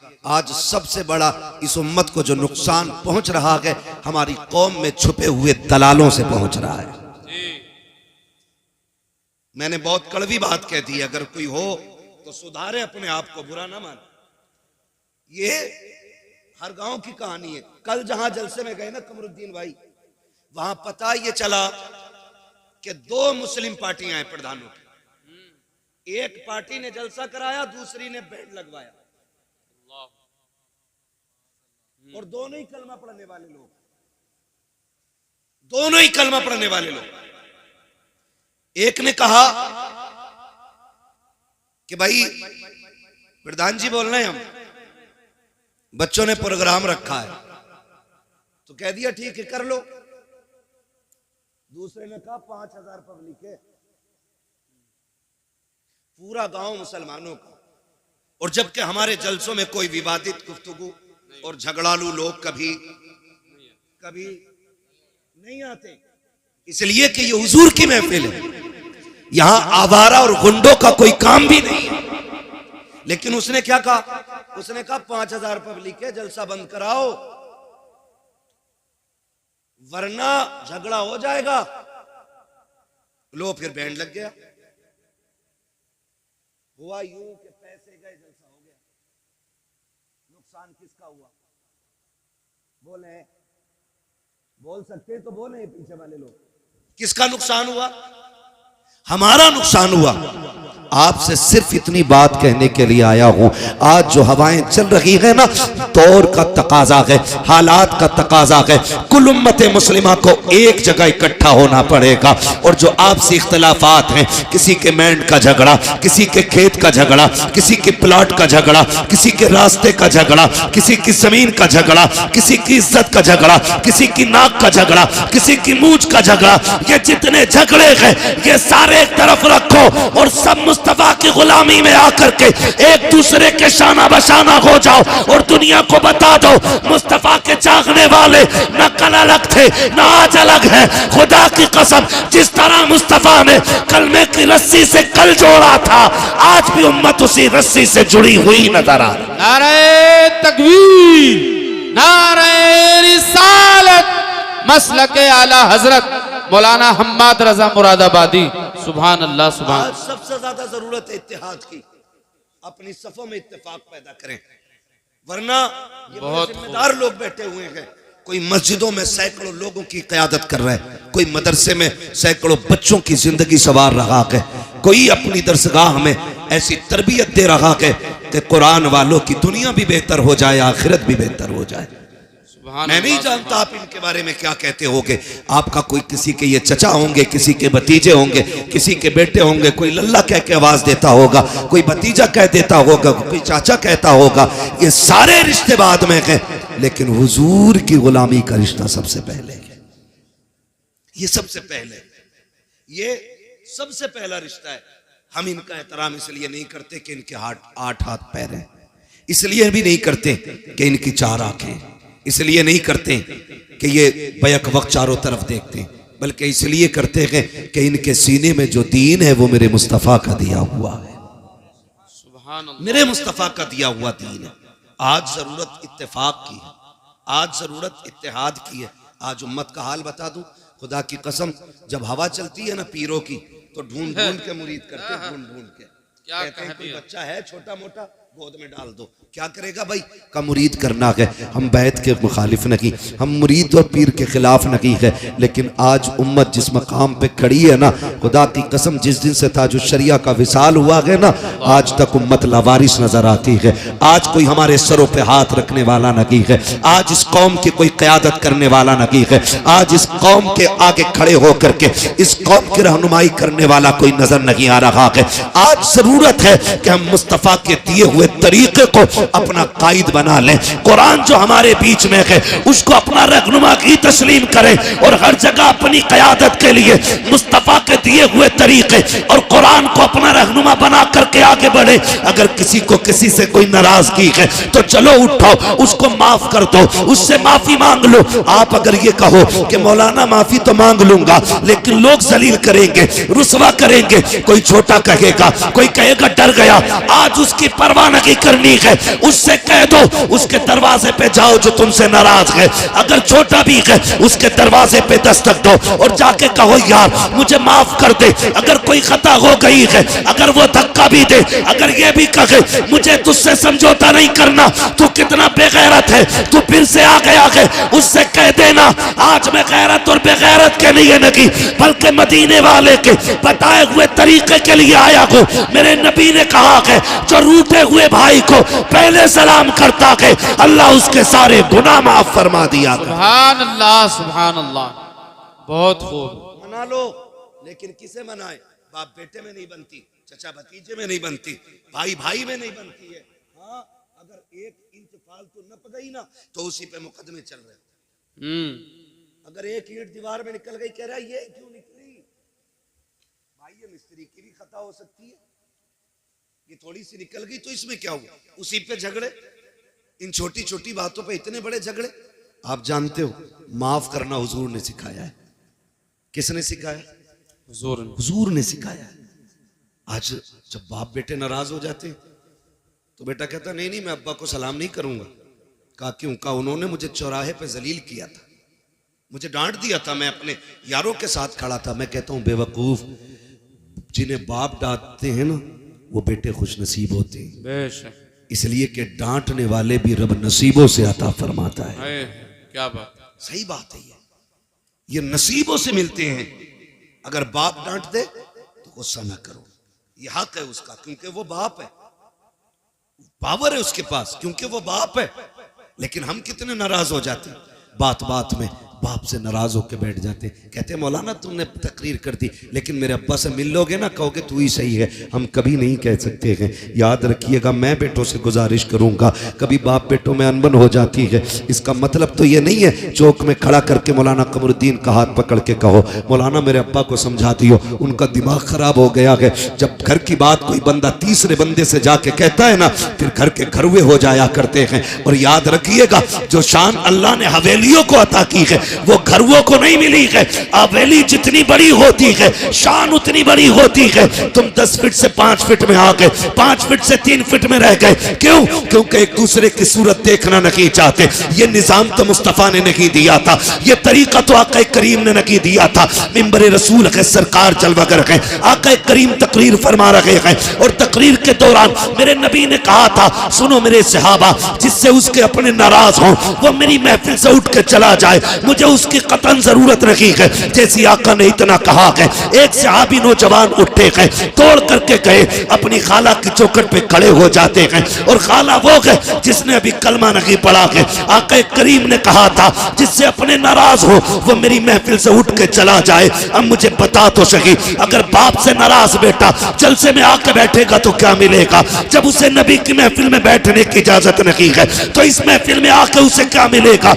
आज सबसे बड़ा इस उम्मत को जो नुकसान पहुंच रहा है हमारी कौम में छुपे हुए दलालों से पहुंच रहा है। मैंने बहुत कड़वी बात कह दी, अगर कोई हो तो सुधारे अपने आप को, बुरा ना माने। ये हर गांव की कहानी है। कल जहां जलसे में गए ना कमरुद्दीन भाई, वहां पता ये चला कि 2 मुस्लिम पार्टियां हैं प्रधानों की। एक पार्टी ने जलसा कराया, दूसरी ने बैंड लगवाया, और दोनों ही कलमा पढ़ने वाले लोग, दोनों ही कलमा पढ़ने वाले लोग। एक ने कहा कि भाई प्रधान जी बोल रहे हैं, हम बच्चों ने प्रोग्राम रखा है, तो कह दिया ठीक है कर लो। दूसरे ने कहा 5000 पब्लिक है, पूरा गांव मुसलमानों का, और जबकि हमारे जलसों में कोई विवादित गुफ्तगू और झगड़ालू लोग कभी नहीं आते, इसलिए कि ये हुजूर की महफिल है, यहां आवारा और गुंडों का कोई काम भी नहीं है। लेकिन उसने क्या कहा? उसने कहा 5000 पब्लिक है, जलसा बंद कराओ वरना झगड़ा हो जाएगा। लो फिर बैंड लग गया। हुआ यूं कि पैसे गए, जलसा हो गया। नुकसान किसका हुआ? बोले, बोल सकते तो बोले पीछे वाले लोग। किसका नुकसान हुआ? हमारा नुकसान हुआ। आपसे सिर्फ इतनी बात कहने के लिए आया हूं, आज जो हवाएं चल रही है ना, दौर का तकाजा है, हालात का तकाजा है, कुल उम्मत मुस्लिमा को एक जगह इकट्ठा होना पड़ेगा। और जो आपसी इख्तलाफात हैं, किसी के मैंड का झगड़ा, किसी के खेत का झगड़ा, किसी के प्लॉट का झगड़ा, किसी के रास्ते का झगड़ा, किसी की जमीन का झगड़ा, किसी की इज्जत का झगड़ा, किसी की नाक का झगड़ा, किसी की मूंछ का झगड़ा, ये जितने झगड़े हैं ये सारे एक तरफ रखो और सब मुस्तफा की गुलामी में आकर के एक दूसरे के शाना बशाना हो जाओ और दुनिया को बता दो मुस्तफा के चाहने वाले न कल अलग थे न आज अलग है। खुदा की कसम, जिस तरह मुस्तफा ने कलमे की रस्सी से कल जोड़ा था, आज भी उम्मत उसी रस्सी से जुड़ी हुई नजर आ रही। नारे तकबीर, नारे रिसालत, मसलके आला हजरत मौलाना हम्माद रजा मुरादाबादी। सुभान अल्लाह, सुभान। आज सबसे ज्यादा जरूरत है इत्तेहाद की। अपनी सफों में इत्तेफाक पैदा करें, वरना ये बहुत जिम्मेदार लोग बैठे हुए हैं। कोई मस्जिदों में सैकड़ों लोगों की क़यादत कर रहा है, कोई मदरसे में सैकड़ों बच्चों की जिंदगी सवार रहा है, कोई अपनी दरसगाह में ऐसी तरबियत दे रहा है कि कुरान वालों की दुनिया भी बेहतर हो जाए, आखिरत भी बेहतर हो जाए। मैं नहीं जानता आप इनके बारे में क्या कहते होगे। आपका कोई किसी के ये चचा होंगे, किसी के भतीजे होंगे, किसी के बेटे होंगे, कोई लल्ला कह के आवाज देता होगा, कोई भतीजा कह देता होगा, कोई चाचा कहता होगा। ये सारे रिश्ते बाद में हैं, लेकिन हुजूर की गुलामी का रिश्ता सबसे पहले है। ये सबसे पहले, ये सबसे पहला रिश्ता है। हम इनका एहतराम इसलिए नहीं करते कि इनके 8 हाथ पैर हैं, इसलिए भी नहीं करते कि इनकी 4 आंखें, इसलिए नहीं करते कि ये बैक वक्त चारों तरफ देखते, बल्कि इसलिए करते हैं कि इनके सीने में जो दीन है वो मेरे मुस्तफ़ा का दिया हुआ है, मेरे मुस्तफ़ा का दिया हुआ दीन है। आज जरूरत इत्तेफाक की है, आज जरूरत इत्तेहाद की है। आज उम्मत का हाल बता दूं, खुदा की कसम, जब हवा चलती है ना पीरों की, तो ढूंढ ढूंढ के मुरीद करते, ढूंढ ढूंढ के कहते हैं कोई बच्चा है छोटा मोटा, गोद में डाल दो। क्या करेगा भाई? का मुरीद करना है। हम बैत के मुखालिफ नहीं, हम मुरीद और पीर के खिलाफ नहीं है, लेकिन आज उम्मत जिस मकाम पे खड़ी है ना, खुदा की कसम, जिस दिन से ताजुश शरिया का विसाल हुआ है ना, आज तक उम्मत लावारिस नजर आती है। आज कोई हमारे सरों पे हाथ रखने वाला नहीं है, आज इस कौम की कोई क़यादत करने वाला नहीं है, आज इस कौम के आगे खड़े होकर के इस कौम की रहनुमाई करने वाला कोई नजर नहीं आ रहा है। आज जरूरत है कि हम मुस्तफा के दिए हुए तरीके को अपना कायद बना लें। कुरान जो हमारे बीच में है उसको अपना रहनुमा की तस्लीम करें और हर जगह अपनी क़यादत के लिए मुस्तफा के दिए हुए तरीके और कुरान को अपना रहनुमा बना करके आगे बढ़े। अगर किसी को किसी से कोई नाराजगी है तो चलो उठो, उसको माफ कर दो, उससे माफी मांग लो। आप अगर ये कहो कि मौलाना माफी तो मांग लूंगा, लेकिन लोग जलील करेंगे, रुसवा करेंगे, कोई छोटा कहेगा, कोई कहेगा डर गया, आज उसकी परवाह नहीं करनी है, उससे कह दो उसके दरवाजे पे जाओ जो तुमसे नाराज है, अगर छोटा भी है उसके दरवाजे पे दस्तक दो और जाके कहो यार मुझे माफ कर दे, अगर कोई खता हो गई है, अगर वो धक्का भी दे, अगर ये भी कहे मुझे तुझसे समझौता नहीं करना, तू कितना बेगैरत है, तू फिर से आ गया है, उससे कह देना आज मैं गैरत और बेगैरत के लिए नहीं बल्कि मदीने वाले के बताए हुए तरीके के लिए आया हूं। मेरे नबी ने कहा है जो रूठे हुए भाई को पहले सलाम करता है अल्लाह उसके सारे गुनाह माफ फरमा दिया। सुभान अल्लाह, सुभान अल्लाह, बहुत खूब। मना लो, लेकिन किसे मनाए? बाप बेटे में नहीं बनती, चचा भतीजे में नहीं बनती, भाई भाई में नहीं बनती है। हाँ, अगर 1 इंच फालतू नप गई ना तो उसी पे मुकदमे चल रहे। अगर 1 ईंट दीवार में निकल गई, कह रहा है ये क्यों निकली? भाई ये मिस्त्री की भी खता हो सकती है, ये थोड़ी सी निकल गई तो इसमें क्या हुआ? उसी पे झगड़े, इन छोटी छोटी बातों पे इतने बड़े झगड़े। आप जानते हो माफ करना हुजूर ने सिखाया है। किसने सिखाया? हुजूर ने सिखाया है। आज जब बाप बेटे नाराज हो जाते तो बेटा कहता नहीं नहीं मैं अब्बा को सलाम नहीं करूंगा। कहा क्यों? कहा उन्होंने मुझे चौराहे पे जलील किया था, मुझे डांट दिया था, मैं अपने यारों के साथ खड़ा था। मैं कहता हूं बेवकूफ, जिन्हें बाप डांटते हैं ना वो बेटे खुश नसीब होते हैं, इसलिए कि डांटने वाले भी रब नसीबों से अता फरमाता है। क्या बात, सही बात है। ये नसीबों से मिलते हैं। अगर बाप डांट दे तो गुस्सा ना करो, ये हक है उसका, क्योंकि वो बाप है, पावर है उसके पास, क्योंकि वो बाप है। लेकिन हम कितने नाराज हो जाते, बात बात में बाप से नाराज होकर बैठ जाते, कहते मौलाना तुमने तकरीर कर दी लेकिन मेरे अब्बा से मिल लोगे ना, कहोगे तू ही सही है। हम कभी नहीं कह सकते हैं, याद रखिएगा। मैं बेटों से गुजारिश करूंगा, कभी बाप बेटों में अनबन हो जाती है, इसका मतलब तो ये नहीं है चौक में खड़ा करके मौलाना कमरुद्दीन का हाथ पकड़ के कहो मौलाना मेरे अब्बा को समझा दियो, उनका दिमाग खराब हो गया है। जब घर की बात कोई बंदा तीसरे बंदे से जाके कहता है ना, फिर घर के घरवे हो जाया करते हैं। और याद रखिएगा जो शान अल्लाह ने हवेलियों को अता की है वो घरवों को नहीं मिली है। हवेली जितनी बड़ी होती है शान उतनी बड़ी होती है। तुम 10 फीट से 5 फीट में आ गए, 5 फीट से 3 फीट में रह गए, क्यों? क्योंकि एक दूसरे की सूरत देखना नहीं चाहते। ये निजाम तो मुस्तफा ने नहीं दिया था, ये तरीका तो आका करीम ने नहीं दिया था। मिंबर रसूल है, सरकार जलवागर है, आका करीम तकरीर फरमा रहे हैं और तकरीर के दौरान मेरे नबी ने कहा था सुनो मेरे सहाबा, जिससे उसके अपने नाराज हो वो मेरी महफिल से उठ के चला जाए, मुझे उसकी कतन जरूरत नहीं है। जैसी आका ने इतना कहा है, एक सहाबी नौजवान उठे हैं, तोड़ करके गए अपनी खाला की चौखट पे खड़े हो जाते हैं और खाला वो है जिसने अभी कलमा नहीं पढ़ा है। आका करीम ने कहा था जिससे अपने नाराज हो वो मेरी महफिल से उठ के चला जाए। अब मुझे बता तो सही, अगर बाप से नाराज बेटा जलसे में आके बैठेगा तो क्या मिलेगा? जब उसे नबी की महफिल में बैठने की इजाजत नहीं है तो इस महफिल में आके उसे क्या मिलेगा?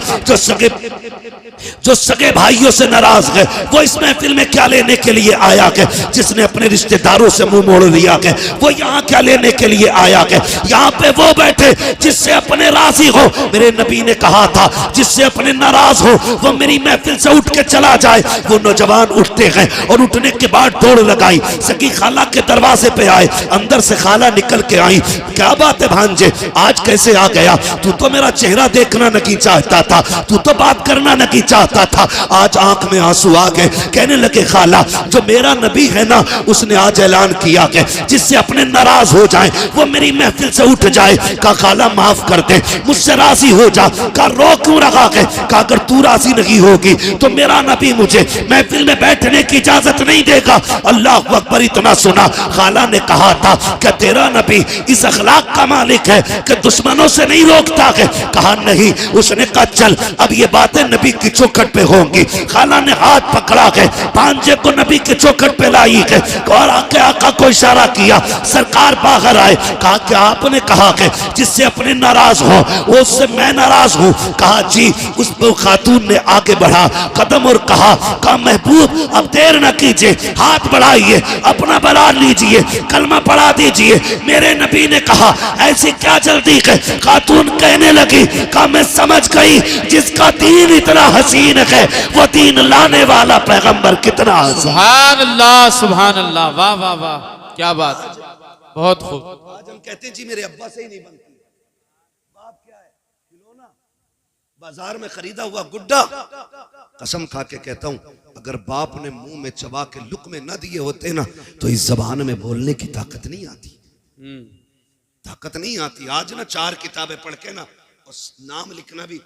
जो सगे भाइयों से नाराज है वो इस महफिल में क्या लेने के लिए आया है? जिसने अपने रिश्तेदारों से मुंह मोड़ लिया है वो यहाँ क्या लेने के लिए आया है? यहाँ पे वो बैठे जिससे अपने राजी हो। मेरे नबी ने कहा था जिससे अपने नाराज हो वो मेरी महफिल से उठ के चला जाए। वो नौजवान उठते हैं और उठने के बाद दौड़ लगाई, सगी खाला के दरवाजे पे आए, अंदर से खाला निकल के आई। क्या बात है भांजे, आज कैसे आ गया? तू तो मेरा चेहरा देखना नहीं चाहता था, तू तो बात करना नहीं चाहता था, आज आंख में आंसू आ गए। कहने लगे खाला जो मेरा नबी है ना उसने आज ऐलान किया कि जिससे अपने नाराज हो जाए वो मेरी महफिल से उठ जाए। कहा खाला माफ कर दे, मुझसे राजी हो जा। कहा रो क्यों रहा है? कहा अगर तू राजी नहीं होगी तो मेरा नबी मुझे महफिल में बैठने की इजाजत नहीं देगा। अल्लाह अकबर। इतना सुना खाला ने कहा था कि तेरा नबी इस अखलाक का मालिक है कि दुश्मनों से नहीं रोकता है। कहा नहीं। उसने कहा चल अब ये बातें नबी की चौखट पे होंगी। खाला ने हाथ पकड़ा है, भांजे को नबी के चौखट पे लाई है और आके आका को इशारा किया। सरकार बाहर आए। कहा कि आपने कहा है जिससे अपने नाराज हो वो उससे मैं नाराज हूँ। कहा जी। उस खातून ने आगे बढ़ा कदम और कहा महबूब अब देर न कीजिए, हाथ बढ़ाइए, अपना बना लीजिए, कलमा पढ़ा दीजिए। मेरे नबी ने कहा ऐसी क्या जल्दी है? खातून कहने लगी कहा मैं समझ गई जिसका दीन इतना हसीन है वो दीन लाने वाला पैगंबर कितना हसीन। सुभान अल्लाह, सुभान अल्लाह, वाह वाह वाह, क्या बात। बहुत खूब। आज हम कहते हैं जी मेरे अब्बा से ही नहीं बनती। बाप क्या है? खिलौना, बाजार में खरीदा हुआ गुड्डा। कसम खा के कहता हूं, अगर बाप ने मुंह में चबा के लुक़्मे न दिए होते ना, तो इस जबान में बोलने की ताकत नहीं आती। ताकत नहीं आती। आज ना 4 किताबें पढ़ के ना, और नाम लिखना भी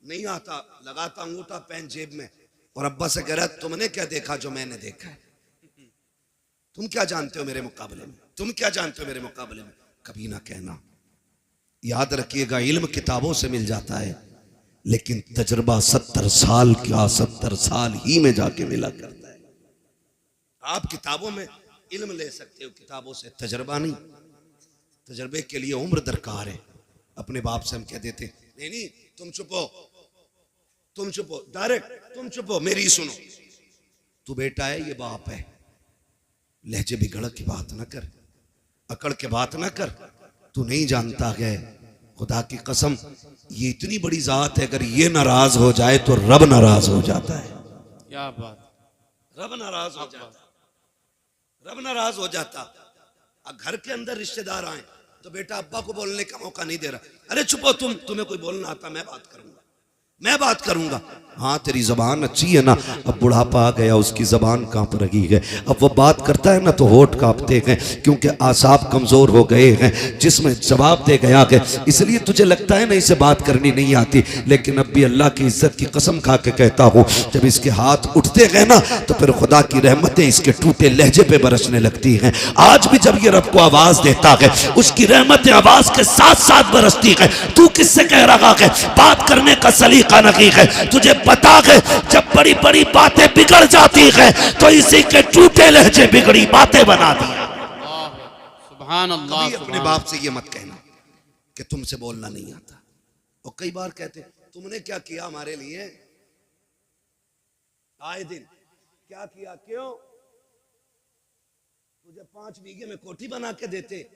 नहीं आता, लगाता अंगूठा पेन जेब में, और अब्बा से कह रहा है तुमने क्या देखा जो मैंने देखा है? तुम क्या जानते हो मेरे मुकाबले में? तुम क्या जानते हो मेरे मुकाबले में? कभी ना कहना। याद रखिएगा, इल्म किताबों से मिल जाता है, लेकिन तजुर्बा 70 साल का 70 साल ही में जाके मिला करता है। आप किताबों में इल्म ले सकते हो, किताबों से तजुर्बा नहीं। तजुर्बे के लिए उम्र दरकार है। अपने बाप से हम कह देते नहीं नहीं तुम चुपो, तुम चुपो, डायरेक्ट तुम चुपो, मेरी सुनो। तू बेटा है, ये बाप है। लहजे बिगड़ की बात ना कर, अकड़ के बात ना कर। तू नहीं जानता है, खुदा की कसम, ये इतनी बड़ी जात है, अगर ये नाराज हो जाए तो रब नाराज हो जाता है। क्या बात, रब नाराज हो जाता, रब नाराज हो जाता। घर के अंदर रिश्तेदार आए तो बेटा अब्बा को बोलने का मौका नहीं दे रहा। अरे चुपो तुम, तुम्हें कोई बोलना आता, मैं बात करूंगा, मैं बात करूंगा। हाँ तेरी जबान अच्छी है ना, अब बुढ़ापा आ गया, उसकी जबान कांप रही है। अब वो बात करता है ना तो होठ कांपते हैं, क्योंकि आसाब कमजोर हो गए हैं, जिसमें जवाब दे गया है। इसलिए तुझे लगता है ना इसे बात करनी नहीं आती, लेकिन अब भी अल्लाह की इज्जत की कसम खा के कहता हूँ, जब इसके हाथ उठते हैं ना तो फिर खुदा की रहमतें इसके टूटे लहजे पे बरसने लगती हैं। आज भी जब ये रब को आवाज देता है, उसकी रहमतें आवाज के साथ साथ बरसती है। तू किससे कह रहा है बात करने का सलीका नहीं है? तुझे पता है जब बड़ी बड़ी बातें बिगड़ जाती है तो इसी के टूटे लहजे बिगड़ी बातें बना दी। सुभान अल्लाह। कभी अपने बाप से ये मत कहना कि तुमसे बोलना नहीं आता। और कई बार कहते तुमने क्या किया हमारे लिए, आए दिन क्या किया, क्यों? तुझे 5 बीघे में कोठी बना के देते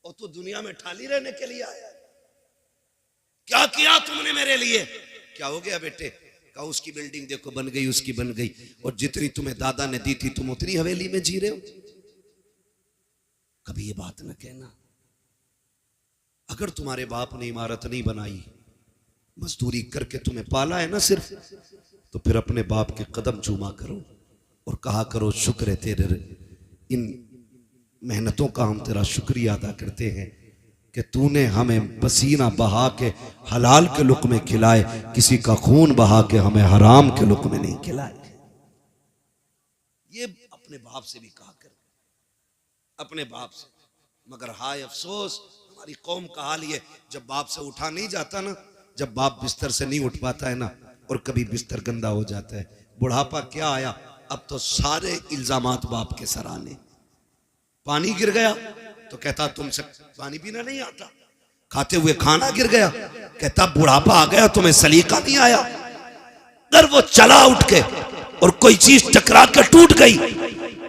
और तू दुनिया में ठाली रहने के लिए आया। क्या किया तुमने मेरे लिए? क्या हो गया बेटे? कहा उसकी बिल्डिंग देखो बन गई, उसकी बन गई, और जितनी तुम्हें दादा ने दी थी तुम उतनी हवेली में जी रहे हो। कभी ये बात न कहना। अगर तुम्हारे बाप ने इमारत नहीं बनाई, मजदूरी करके तुम्हें पाला है ना सिर्फ, तो फिर अपने बाप के कदम चूमा करो और कहा करो शुक्र है तेरे, इन मेहनतों का हम तेरा शुक्रिया अदा करते हैं कि तूने हमें पसीना बहा के हलाल के लुक़्मे खिलाए, किसी का खून बहा के हमें हराम के लुक़्मे नहीं खिलाए। ये अपने बाप से भी कहा कर, अपने बाप से। मगर हाय अफसोस, हमारी कौम का हाल ये, जब बाप से उठा नहीं जाता ना, जब बाप बिस्तर से नहीं उठ पाता है ना, और कभी बिस्तर गंदा हो जाता है, बुढ़ापा क्या आया, अब तो सारे इल्जामात बाप के सर आने। पानी गिर गया तो कहता तुमसे पानी पीना नहीं आता, खाते हुए खाना गिर गया कहता बुढ़ापा आ गया तुम्हें सलीका नहीं आया। अगर वो चला उठ के और कोई चीज टकरा के टूट गई,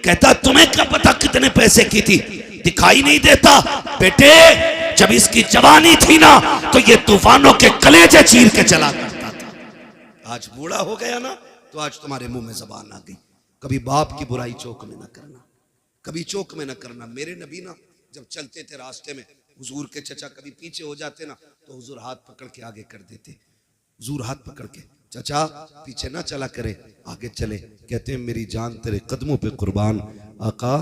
कहता तुम्हें क्या पता कितने पैसे की थी, दिखाई नहीं देता। बेटे जब इसकी जवानी थी ना तो ये तूफानों के कलेजे चीर के चला करता था। आज बूढ़ा हो गया ना तो आज तुम्हारे मुंह में जबान आ गई। कभी बाप की बुराई चौक में ना करना, कभी चौक में ना करना। मेरे नबी ना जब चलते थे रास्ते में, हुजूर के चचा कभी पीछे हो जाते ना तो हुजूर हाथ पकड़ के आगे कर देते। हुजूर हाथ पकड़ के, चचा पीछे ना चला करे, आगे चले। कहते हैं मेरी जान तेरे कदमों पे कुर्बान, आका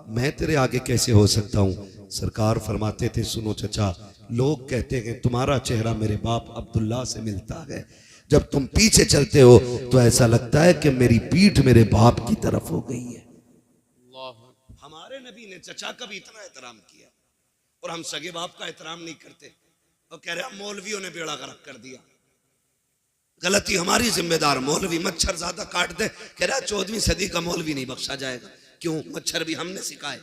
मैं तेरे आगे कैसे हो सकता हूँ। सरकार फरमाते थे सुनो चचा, लोग कहते हैं तुम्हारा चेहरा मेरे बाप अब्दुल्ला से मिलता है, जब तुम पीछे चलते हो तो ऐसा लगता है कि मेरी पीठ मेरे बाप की तरफ हो गई है। हमारे नबी ने चचा का भी इतना एहतराम किया और हम सगे बाप का एहतराम नहीं करते और कह रहे मौलवियों ने बेड़ा गर्क कर दिया। गलती हमारी जिम्मेदार, मौलवी मच्छर ज्यादा काट दे, कह रहा 14वीं सदी का मौलवी नहीं बख्शा जाएगा। क्यों? मच्छर भी हमने सिखाए।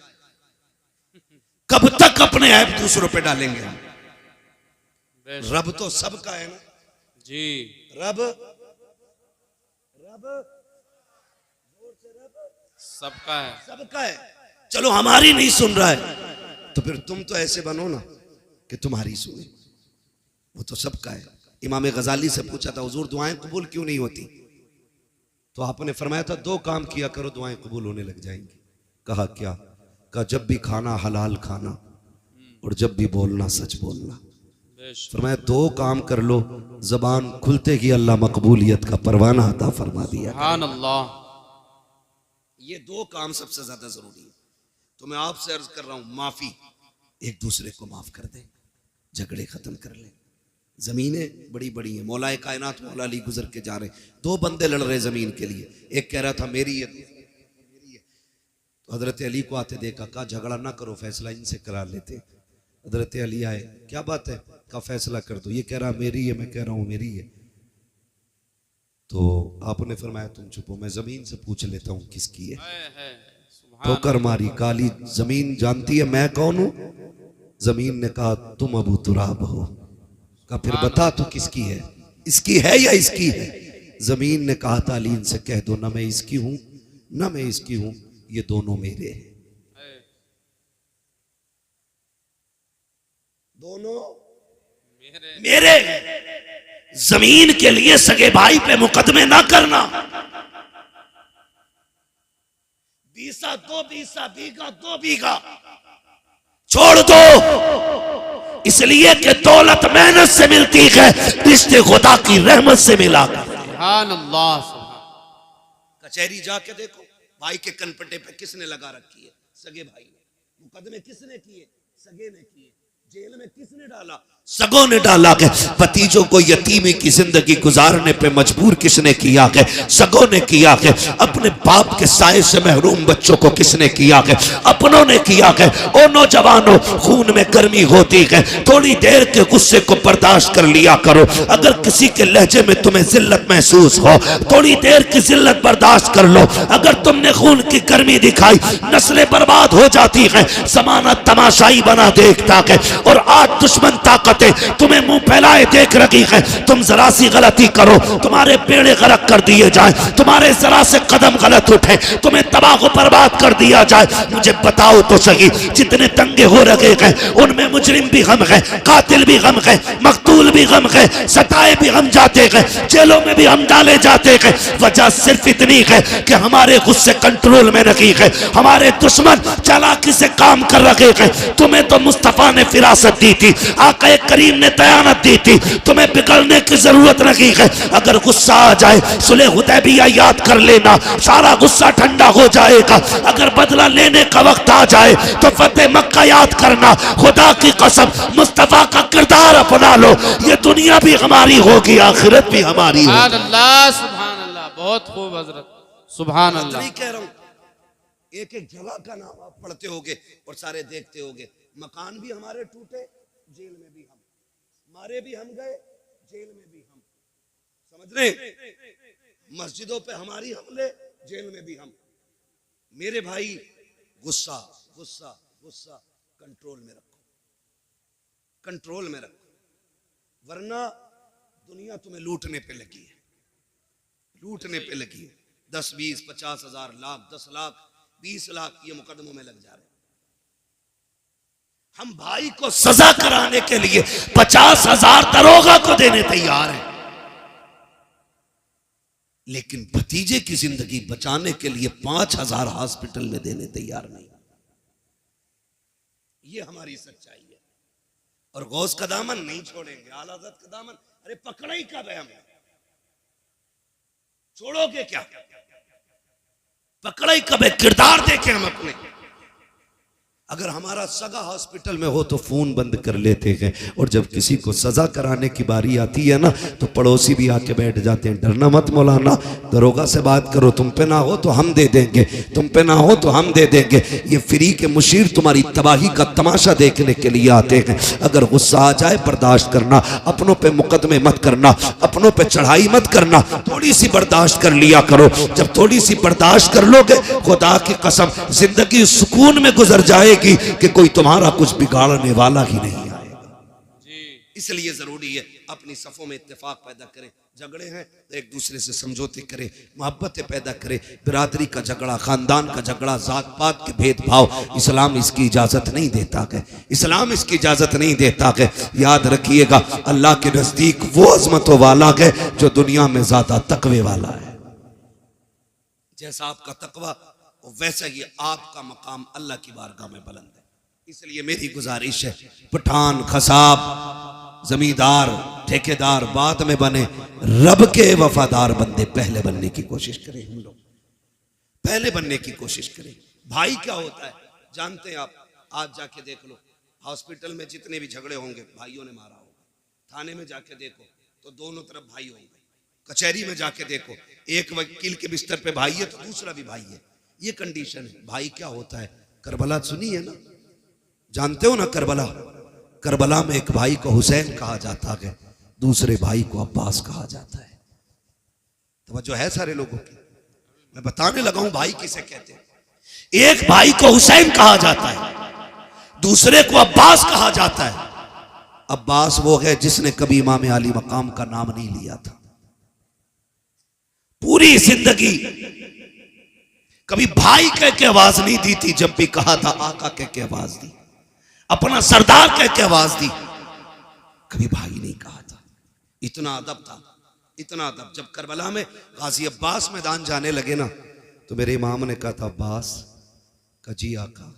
कब तक अपने ऐप दूसरों पे डालेंगे हम? रब तो सबका है ना जी, रब सबका है, सबका है। चलो हमारी नहीं सुन रहा है तो फिर तुम तो ऐसे बनो ना कि तुम्हारी सुने, वो तो सबका है। इमाम गजाली से पूछा था हुजूर दुआएं कबूल क्यों नहीं होती, तो आपने फरमाया था 2 काम किया करो दुआएं कबूल होने लग जाएंगी। कहा क्या? का जब भी खाना हलाल खाना और जब भी बोलना सच बोलना। फरमाया दो काम कर लो, जबान खुलते ही अल्लाह मकबूलियत का परवाना अता फरमा दिया। सुभान अल्लाह। ये दो काम सबसे ज्यादा जरूरी है। तो मैं आपसे अर्ज कर रहा हूं, माफी, एक दूसरे को माफ कर दें, झगड़े खत्म कर लें। जमीनें बड़ी बड़ी हैं, मौलाए कायनात मौला अली गुजर के जा रहे, दो बंदे लड़ रहे जमीन के लिए, एक कह रहा था मेरी है, मेरी है। तो हजरत अली को आते देखा, कहा झगड़ा ना करो, फैसला इनसे करा लेते। हजरत अली आए, क्या बात है, का फैसला कर दो। ये कह रहा मेरी है, मैं कह रहा हूं मेरी है। तो आपने फरमाया तुम चुपो, मैं जमीन से पूछ लेता हूं किसकी है। ठोकर मारी, काली जमीन जानती है मैं कौन हूं। जमीन ने कहा तुम अबू तुराब हो। कहा फिर बता तू किसकी है, इसकी है या इसकी है। जमीन ने कहा तालीन से कह दो, ना मैं इसकी हूं ना मैं इसकी हूं, ये दोनों मेरे हैं, दोनों मेरे। जमीन के लिए सगे भाई पे मुकदमे ना करना। बीसा दो बीसा, बीघा दो बीघा छोड़ दो, इसलिए कि दौलत मेहनत से मिलती है, रिश्ते खुदा की रहमत से मिला। सुभान अल्लाह। कचहरी जाके देखो, भाई के कनपटे पे किसने लगा रखी है, सगे भाई ने। मुकदमे किसने किए, सगे ने किए। जेल में किसने डाला, सगों ने डाला है। भतीजों को यतीमी की जिंदगी गुजारने पे मजबूर किसने किया है, सगों ने किया है। अपने बाप के साए से महरूम बच्चों को किसने किया है, अपनों ने किया है। ओ नौजवानों, खून में गर्मी होती है, थोड़ी देर के गुस्से को बर्दाश्त कर लिया करो। अगर किसी के लहजे में तुम्हें जिल्लत महसूस हो, थोड़ी देर की जिल्लत बर्दाश्त कर लो। अगर तुमने खून की गर्मी दिखाई, नस्लें बर्बाद हो जाती हैं, जमाना तमाशाई बना देखता है। और आज दुश्मन ताकतें तुम्हें मुंह फैलाए देख रही है। तुम जरा सी गलती करो, तुम्हारे बेड़े गरक कर दिए जाए, तुम्हारे जरा से कदम गलत उठे, तुम्हें तबाह बर्बाद कर दिया जाए। मुझे बताओ तो सही, जितने दंगे हो रहे हैं उनमें मुजरिम भी गम है, कातिल भी गम है, मकतूल भी गम है, सताए भी हम जाते हैं, जेलों में भी हम डाले जाते हैं। वजह सिर्फ इतनी है कि हमारे गुस्से कंट्रोल में नहीं है, हमारे दुश्मन चालाकी से काम कर रहे हैं। तुम्हें तो मुस्तफा ने फिरासत दी थी, आका करीम ने दयानत दी थी, तुम्हें बिगड़ने की जरूरत नहीं है। अगर गुस्सा आ जाए, सुलह हुदैबिया याद कर लेना, सारा गुस्सा ठंडा हो जाएगा। अगर बदला लेने का वक्त आ जाए तो फतेह मक्का याद करना। खुदा की कसम, मुस्तफा का किरदार अपना लो, ये दुनिया भी हमारी होगी, आखिरत भी हमारी होगी। सुभान अल्लाह, सुभान अल्लाह, बहुत खूब हजरत, सुभान अल्लाह। कह रहा हूं, एक एक जगह का नाम आप पढ़ते होगे और सारे देखते होगे। मकान भी हमारे टूटे, जेल में भी हम, मारे भी हम गए, जेल में भी हम, समझ रहे। मस्जिदों पे हमारी हमले, जेल में भी हम। मेरे भाई, गुस्सा गुस्सा गुस्सा कंट्रोल में रखो, कंट्रोल में रखो, वरना दुनिया तुम्हें लूटने पे लगी है, लूटने पे लगी है। 10, 20, 50 हजार, लाख, 10 लाख, 20 लाख ये मुकदमों में लग जा रहे हैं। हम भाई को सजा कराने के लिए 50,000 दरोगा को देने तैयार हैं, लेकिन भतीजे की जिंदगी बचाने के लिए 5,000 हॉस्पिटल में देने तैयार नहीं। ये हमारी सच्चाई है। और गौस का दामन नहीं छोड़ेंगे, आला हज़रत का दामन। अरे पकड़ा ही कब है हमें, छोड़ोगे क्या, पकड़ा ही कब है, किरदार देखें हम अपने। अगर हमारा सगा हॉस्पिटल में हो तो फोन बंद कर लेते हैं, और जब किसी को सजा कराने की बारी आती है ना तो पड़ोसी भी आके बैठ जाते हैं। डरना मत मौलाना, दरोगा से बात करो, तुम पे ना हो तो हम दे देंगे, तुम पे ना हो तो हम दे देंगे। ये फ्री के मुशीर तुम्हारी तबाही का तमाशा देखने के लिए आते हैं। अगर गुस्सा आ जाए बर्दाश्त करना, अपनों पे मुकदमे मत करना, अपनों पे चढ़ाई मत करना, थोड़ी सी बर्दाश्त कर लिया करो। जब थोड़ी सी बर्दाश्त कर लोगे, खुदा की कसम जिंदगी सुकून में गुजर जाएगी कि कोई तुम्हारा कुछ बिगाड़ने वाला ही नहीं आएगा। इसलिए जरूरी है अपनी सफों में इत्तेफाक पैदा करें। झगड़े हैं तो एक दूसरे से समझौते करें, मोहब्बतें पैदा करें। बिरादरी का झगड़ा, खानदान का झगड़ा, जात पात के भेदभाव, इस्लाम इसकी इजाजत नहीं देता है, इस्लाम इसकी इजाजत नहीं देता है। याद रखिएगा, अल्लाह के नजदीक वो अजमतों वाला है जो दुनिया में ज्यादा तकवे वाला है। जैसा आपका तकवा वैसा ही आपका मकाम अल्लाह की बारगाह में बुलंद है। इसलिए मेरी गुजारिश है, पठान, खसाब, जमींदार, ठेकेदार बाद में बने, रब के वफादार बंदे पहले बनने की कोशिश करें। हम लोग पहले बनने की कोशिश करें। भाई क्या होता है जानते हैं आप? आज जाके देख लो, हॉस्पिटल में जितने भी झगड़े होंगे भाइयों ने मारा होगा। थाने में जाके देखो तो दोनों तरफ भाई होंगे। कचहरी में जाके देखो, एक वकील के बिस्तर पे भाई है तो दूसरा भी भाई है। ये कंडीशन है। भाई क्या होता है? करबला सुनी है ना, जानते हो ना करबला? करबला में एक भाई को हुसैन कहा जाता है, दूसरे भाई को अब्बास कहा जाता है। तवज्जो है सारे लोगों की? मैं बताने लगा हूं भाई किसे कहते हैं। एक भाई को हुसैन कहा जाता है, दूसरे को अब्बास कहा जाता है। अब्बास वो है जिसने कभी इमाम अली मकाम का नाम नहीं लिया था। पूरी जिंदगी कभी भाई कह के आवाज नहीं दी थी, जब भी कहा था आका कह के आवाज दी, अपना सरदार कह के आवाज दी, कभी भाई नहीं कहा था। इतना अदब था, इतना अदब। जब करबला में गाजी अब्बास मैदान जाने लगे ना, तो मेरे इमाम ने कहा था अब्बास का जी आका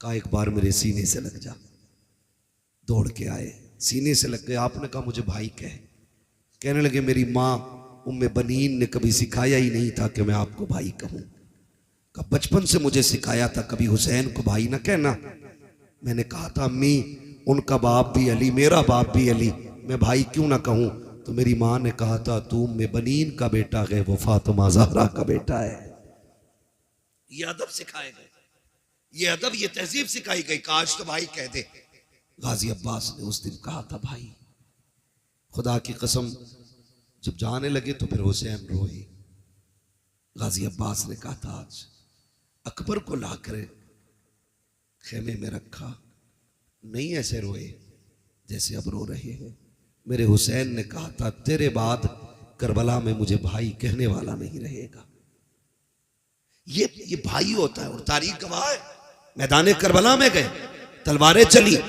का एक बार मेरे सीने से लग जा। दौड़ के आए, सीने से लग गए। आपने कहा मुझे भाई कहने लगे मेरी माँ उम्मे बनीन ने कभी सिखाया ही नहीं था कि मैं आपको भाई कहूं। बचपन से मुझे सिखाया था कभी हुसैन को भाई ना कहना। मैंने कहा था अम्मी उनका बाप भी अली, मेरा बाप भी अली, मैं भाई क्यों ना कहूं? तो मेरी माँ ने कहा था तू उम्मे बनीन का बेटा है, वो फातिमा ज़हरा का बेटा है। ये अदब सिखाए गए, ये अदब, ये तहजीब सिखाई गई। काश तो भाई कह दे। गाजी अब्बास ने उस दिन कहा था भाई। खुदा की कसम जब जाने लगे तो फिर हुसैन रोए। गाजी अब्बास ने कहा था आज अकबर को लाकर खेमे में रखा, नहीं ऐसे रोए जैसे अब रो रहे हैं। मेरे हुसैन ने कहा था तेरे बाद करबला में मुझे भाई कहने वाला नहीं रहेगा। ये भाई होता है। और तारीख गवाह है, मैदान करबला में गए, तलवारें चली,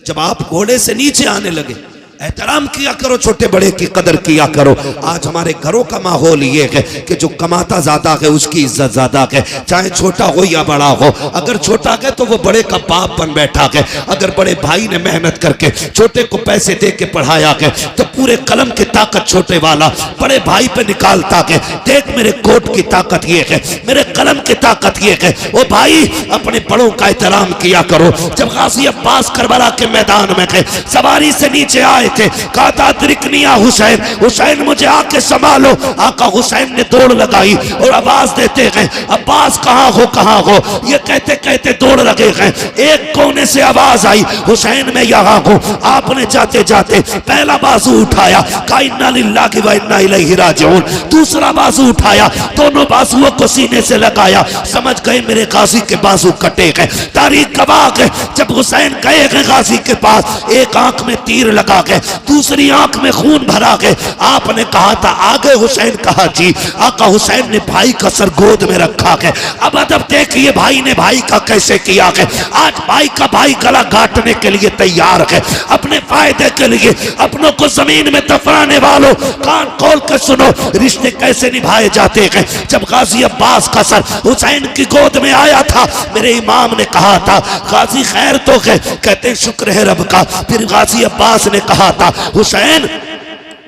जब आप घोड़े से नीचे आने लगे, एहतराम किया करो, छोटे बड़े की कदर किया करो। आज हमारे घरों का माहौल ये है कि जो कमाता ज्यादा है उसकी इज्जत ज्यादा है, चाहे छोटा हो या बड़ा हो। अगर छोटा है तो वो बड़े का बाप बन बैठा है। अगर बड़े भाई ने मेहनत करके छोटे को पैसे दे के पढ़ाया है तो पूरे कलम की ताकत छोटे वाला बड़े भाई पे निकालता है। देख मेरे कोट की ताकत ये है, मेरे कलम की ताकत ये है। ओ भाई अपने बड़ों का एहतराम किया करो। जब गाजी अब्बास करबला के मैदान में गए, सवारी से नीचे आए थे, कहा था अदरिकनिया हुसैन, हुसैन मुझे आके संभालो। आका हुसैन ने दौड़ लगाई और आवाज देते गए अब्बास कहाँ हो, कहाँ हो। ये कहते कहते दौड़ लगे गए। एक कोने से आवाज आई हुसैन मैं यहाँ हूँ। आपने जाते जाते पहला बाजू उठाया, कहा इन्ना लिल्लाहि व इन्ना इलैहि राजिऊन। दूसरा बाजू उठाया, दोनों बाजुओं को सीने से लगाया। समझ गए मेरे गाजी के बाजू कटे गए। तारीख गवाह है जब हुसैन गए गाजी के पास, एक आंख में तीर लगा गए, दूसरी आंख में खून भरा गए। आपने कहा था आगे हुसैन कहा जी। आका हुसैन ने भाई का सर गोद में रखा है। अब अदब देखिए भाई ने भाई का कैसे किया है। आज भाई का भाई गला काटने के लिए तैयार है, अपने फायदे के लिए। अपनों को जमीन में दफनाने वालों कान खोल कर सुनो, रिश्ते कैसे निभाए जाते हैं। जब गाजी अब्बास का सर हुसैन की गोद में आया था, मेरे इमाम ने कहा था गाजी खैर तो है, कहते शुक्र है रब का। फिर गाजी अब्बास ने कहा था हुसैन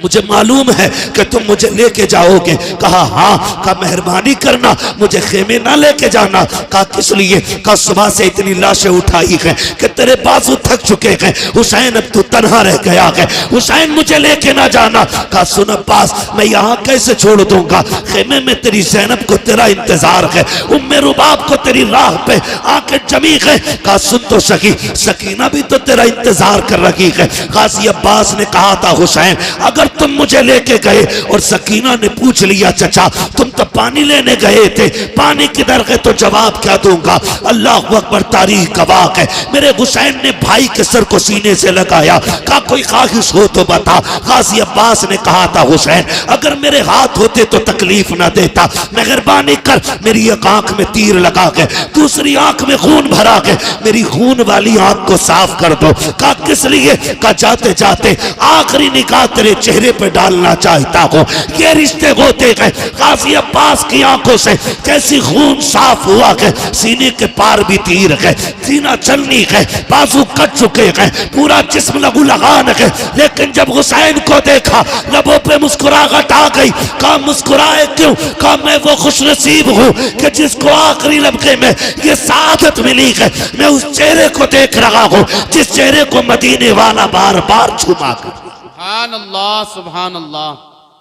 मुझे मालूम है कि तुम मुझे लेके जाओगे। कहा हाँ। कहा मेहरबानी करना मुझे खेमे ना लेके जाना। कहा किस लिए? कहा सुबह से इतनी लाशें उठाई हैं कि तेरे बाजू थक चुके हैं हुसैन, अब तू तन्हा रह गया है। हुसैन मुझे लेके ना जाना। कहा सुन अब्बास मैं यहाँ कैसे छोड़ दूंगा, खेमे में तेरी ज़ैनब को तेरा इंतजार है, उम्मे रुबाब को तेरी राह पे आके जमी है। कहा सुन तो सकी, सकीना भी तो तेरा इंतजार कर रही है। गाजी अब्बास ने कहा था हुसैन अगर तुम मुझे लेके गए और सकीना ने पूछ लिया चचा तुम तो पानी लेने गए थे, पानी किधर गए, तो जवाब क्या दूंगा। अल्लाह अकबर, तारीख गवाह है मेरे हुसैन ने भाई के सर को सीने से लगाया। कहा कोई ख्वाहिश हो तो बता। गाजी अब्बास ने कहा था हुसैन अगर मेरे हाथ होते तो तकलीफ ना देता, मेहरबानी कर मेरी एक आंख में तीर लगा के दूसरी आंख में खून भरा के मेरी खून वाली आंख को साफ कर दो। कहा किस लिए? कहा जाते जाते आखिरी निगाह तेरे चेहरे पे डालना चाहता हूं। ये रिश्ते होते गए। गाजी अब्बास की आंखों से जैसी खून साफ हुआ गए, सीने के पार भी तीर गए, सीना चलनी गए, बाजू कट चुके गए, पूरा जिस्म लहू लहान गए। लेकिन जब हुसैन को देखा लबों पे मुस्कुराहट आ गई। कहा मुस्कुराए क्यों? कहा मैं वो खुश नसीब हूं कि जिसको आखिरी लम्हे में ये सादत मिली है। मैं उस चेहरे को देख रहा हूं जिस चेहरे को मदीने वाला बार बार छुपा कर। सुभान अल्लाह, सुभान अल्लाह।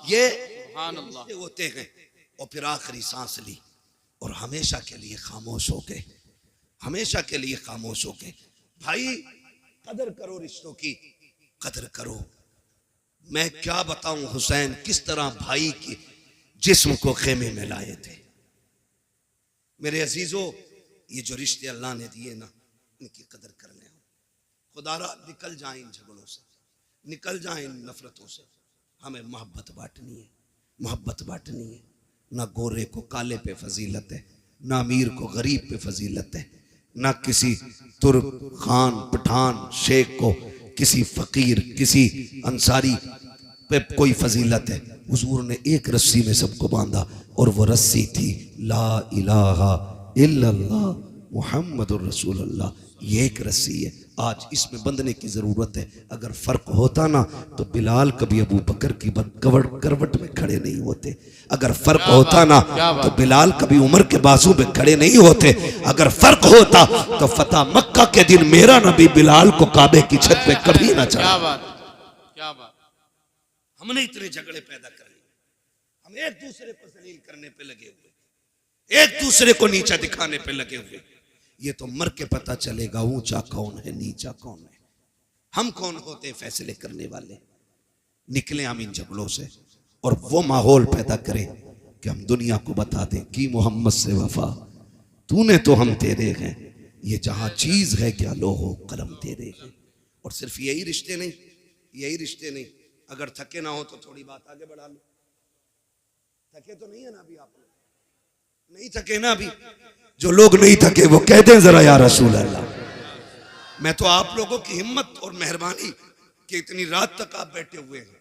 ये सुभान अल्लाह। रिश्ते होते हैं। और फिर आखिरी सांस ली और हमेशा के लिए खामोश हो गए, हमेशा के लिए खामोश हो गए। भाई कदर करो, रिश्तों की कदर करो। मैं क्या बताऊं हुसैन किस तरह भाई की जिस्म को खेमे में लाए थे। मेरे अजीजों, ये जो रिश्ते अल्लाह ने दिए ना, इनकी कदर कर लें। खुदारा निकल जाए इन झगड़ों से, निकल जाए इन नफरतों से। हमें मोहब्बत बांटनी है, मोहब्बत बांटनी है। ना गोरे को काले पे फजीलत है, ना अमीर को गरीब पे फजीलत है, ना किसी तुर्क खान पठान शेख को किसी फकीर किसी अंसारी पे कोई फजीलत है। हुजूर ने एक रस्सी में सबको बांधा और वो रस्सी थी ला इलाहा इल्लल्लाह मुहम्मदुर रसूलुल्लाह। ये एक रस्सी है, आज इसमें बंधने की जरूरत है। अगर फर्क होता ना तो बिलाल कभी अबू बकर की करवट में खड़े नहीं होते। अगर फर्क होता ना तो बिलाल कभी उमर के बाजू में खड़े नहीं होते। अगर फर्क होता तो फतह मक्का के दिन मेरा नबी बिलाल को काबे की छत पे कभी ना चढ़ा। क्या बात, क्या बात। हमने इतने झगड़े पैदा कर लिए, हम एक दूसरे को जलील करने पे लगे हुए, एक दूसरे को नीचा दिखाने पे लगे हुए। ये तो मर के पता चलेगा ऊंचा कौन है नीचा कौन है। हम कौन होते हैं फैसले करने वाले। निकले हम इन झगड़ों से और वो माहौल पैदा करें कि हम दुनिया को बता दें कि मोहम्मद से वफा तूने तो हम तेरे हैं, ये जहां चीज है क्या लोहो कलम तेरे हैं। और सिर्फ यही रिश्ते नहीं, यही रिश्ते नहीं, अगर थके ना हो तो थोड़ी बात आगे बढ़ा लो। थके तो नहीं है ना अभी आप लोग? नहीं थके ना अभी? जो लोग नहीं थके वो कहते हैं जरा या रसूल अल्लाह। मैं तो आप लोगों की हिम्मत और मेहरबानी कि इतनी रात तक आप बैठे हुए हैं,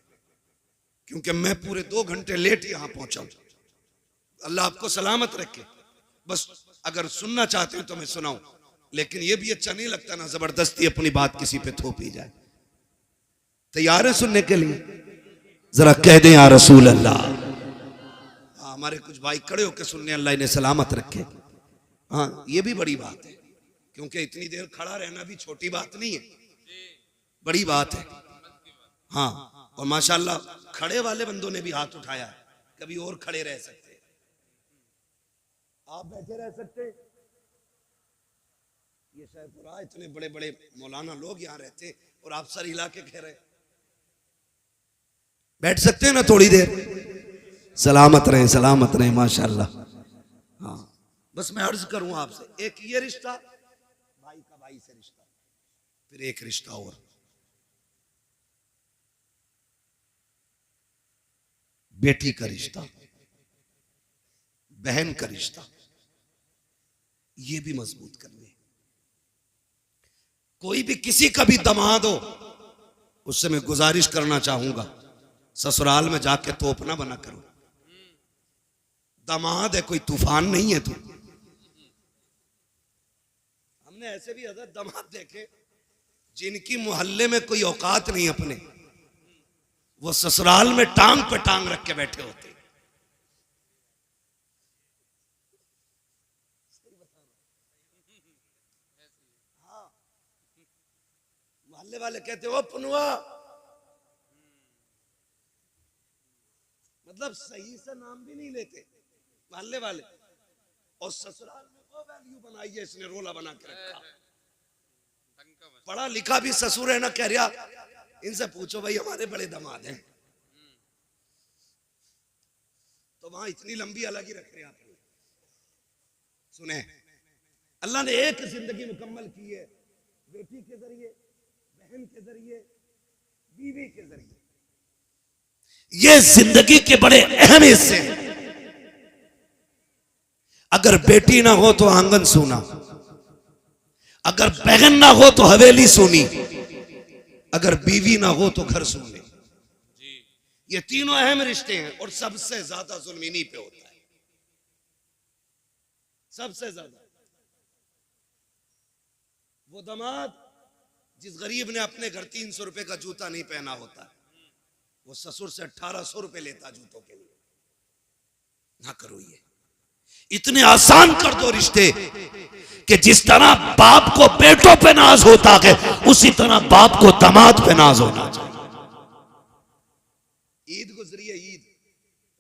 क्योंकि मैं पूरे 2 घंटे लेट यहां पहुंचा हूं। अल्लाह आपको सलामत रखे। बस अगर सुनना चाहते हैं तो मैं सुनाऊं, लेकिन यह भी अच्छा नहीं लगता ना जबरदस्ती अपनी बात किसी पे थोपी जाए। तैयार है सुनने के लिए? जरा कह दें या रसूल अल्लाह। हमारे कुछ भाई खड़े होकर सुनने, अल्लाह इन्हें सलामत रखे। हाँ, ये भी बड़ी बात है, क्योंकि इतनी देर खड़ा रहना भी छोटी बात नहीं है, बड़ी बात है। हाँ, और माशाल्लाह खड़े वाले बंदों ने भी हाथ उठाया है। कभी और खड़े रह सकते, आप बैठे रह सकते। ये शायपुरा इतने बड़े बड़े मौलाना लोग यहाँ रहते और आप सर हिला के कह रहे बैठ सकते हैं ना थोड़ी देर? सलामत रहे, सलामत रहे माशाल्लाह। हाँ, बस मैं अर्ज करूं आपसे, एक ये रिश्ता भाई का भाई से रिश्ता, फिर एक रिश्ता और बेटी का रिश्ता, बहन का रिश्ता, ये भी मजबूत करने। कोई भी किसी का भी दामाद हो, उससे मैं गुजारिश करना चाहूंगा ससुराल में जाके तोप ना बना करो। दामाद है, कोई तूफान नहीं है तू। हमने ऐसे भी हज़रत दामाद देखे जिनकी मोहल्ले में कोई औकात नहीं अपने, वो ससुराल में टांग पे टांग रख के बैठे होते। हाँ, मोहल्ले वाले कहते हो पनुआ, मतलब सही से नाम भी नहीं लेते मोहल्ले वाले, और ससुराल में वो वैल्यू बनाई है इसने रोला बना के रखा। पढ़ा लिखा भी ससुर है ना, कह रहा इनसे पूछो भाई हमारे बड़े दामाद हैं, तो वहां इतनी लंबी अलग ही रख रहे आप। सुने, अल्लाह ने एक जिंदगी मुकम्मल की है बेटी के जरिए, बहन के जरिए, बीवी के जरिए। ये जिंदगी के बड़े अहम हिस्से हैं। अगर बेटी ना हो तो आंगन सूना, अगर बहन ना हो तो हवेली सूनी, अगर बीवी ना हो तो घर सूने। ये तीनों अहम रिश्ते हैं और सबसे ज्यादा जुल्म इन्हीं पे होता है, सबसे ज्यादा। वो दामाद जिस गरीब ने अपने घर 300 रुपए का जूता नहीं पहना होता, वो ससुर से 1800 रुपए लेता जूतों के लिए। ना करो ये, इतने आसान कर दो रिश्ते कि जिस तरह बाप को बेटों पे नाज होता है, उसी तरह बाप को दामाद पे नाज होना चाहिए। ईद गुजरी है, ईद,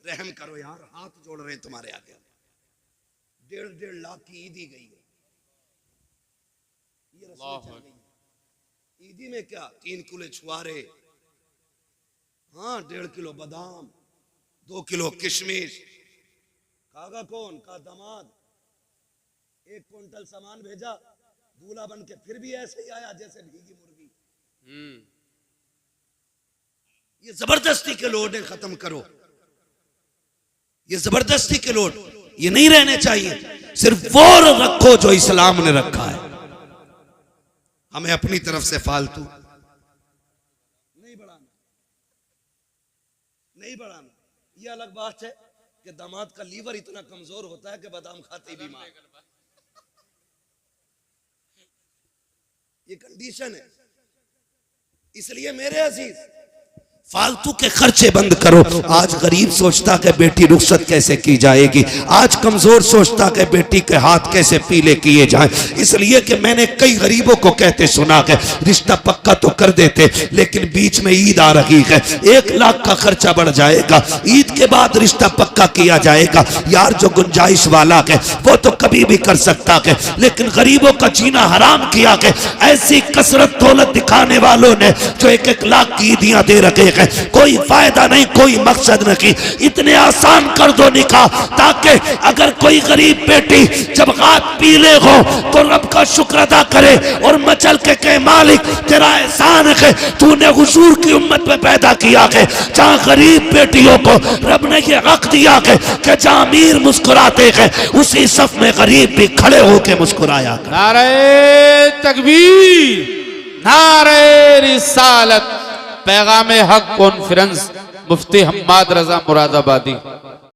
रहम करो यार, हाथ जोड़ रहे हैं तुम्हारे आगे। 1.5 लाख की ईद ही गई है। ये रस्में चल गई। ईदी में क्या, 3 किलो छुआरे, हाँ 1.5 किलो बादाम, 2 किलो किशमिश। खागा कौन? का दामाद। 1 क्विंटल सामान भेजा, दूल्हा बन के फिर भी ऐसे ही आया जैसे भीगी मुर्गी। ये जबरदस्ती के लोड है, खत्म करो। ये जबरदस्ती के लोड ये नहीं रहने चाहिए। सिर्फ वो रखो जो इस्लाम ने रखा है। हमें अपनी तरफ से फालतू नहीं बढ़ाना, नहीं बढ़ाना। ये अलग बात है कि दामाद का लीवर इतना कमजोर होता है कि बादाम खाते ही बीमार। ये कंडीशन है। इसलिए मेरे अजीज, फालतू के खर्चे बंद करो। आज गरीब सोचता कि बेटी रुखसत कैसे की जाएगी, आज कमजोर सोचता कि बेटी के हाथ कैसे पीले किए जाएं। इसलिए कि मैंने कई गरीबों को कहते सुना कि रिश्ता पक्का तो कर देते, लेकिन बीच में ईद आ रही है, 1 लाख का खर्चा बढ़ जाएगा, ईद के बाद रिश्ता पक्का किया जाएगा। यार जो गुंजाइश वाला है वो तो कभी भी कर सकता है, लेकिन गरीबों का जीना हराम किया है ऐसी कसरत दौलत दिखाने वालों ने जो 1-1 लाख की ईदियां दे रखे हैं। कोई फायदा नहीं, कोई मकसद नहीं। इतने आसान कर दो निकाह, ताकि अगर कोई गरीब बेटी जब हाथ पीले हो तो रब का शुक्र अदा करे और मचल के कहे मालिक तेरा एहसान है, तूने हुजूर की उम्मत में पैदा किया है जहां गरीब बेटियों को रब ने ये हक दिया है कि जहां अमीर मुस्कुराते हैं उसी सफ में गरीब भी खड़े होकर मुस्कुराया। नारे तकबीर, नारे रिसालत। पैगाम हक कॉन्फ्रेंस, मुफ्ती हम्माद रजा मुरादाबादी।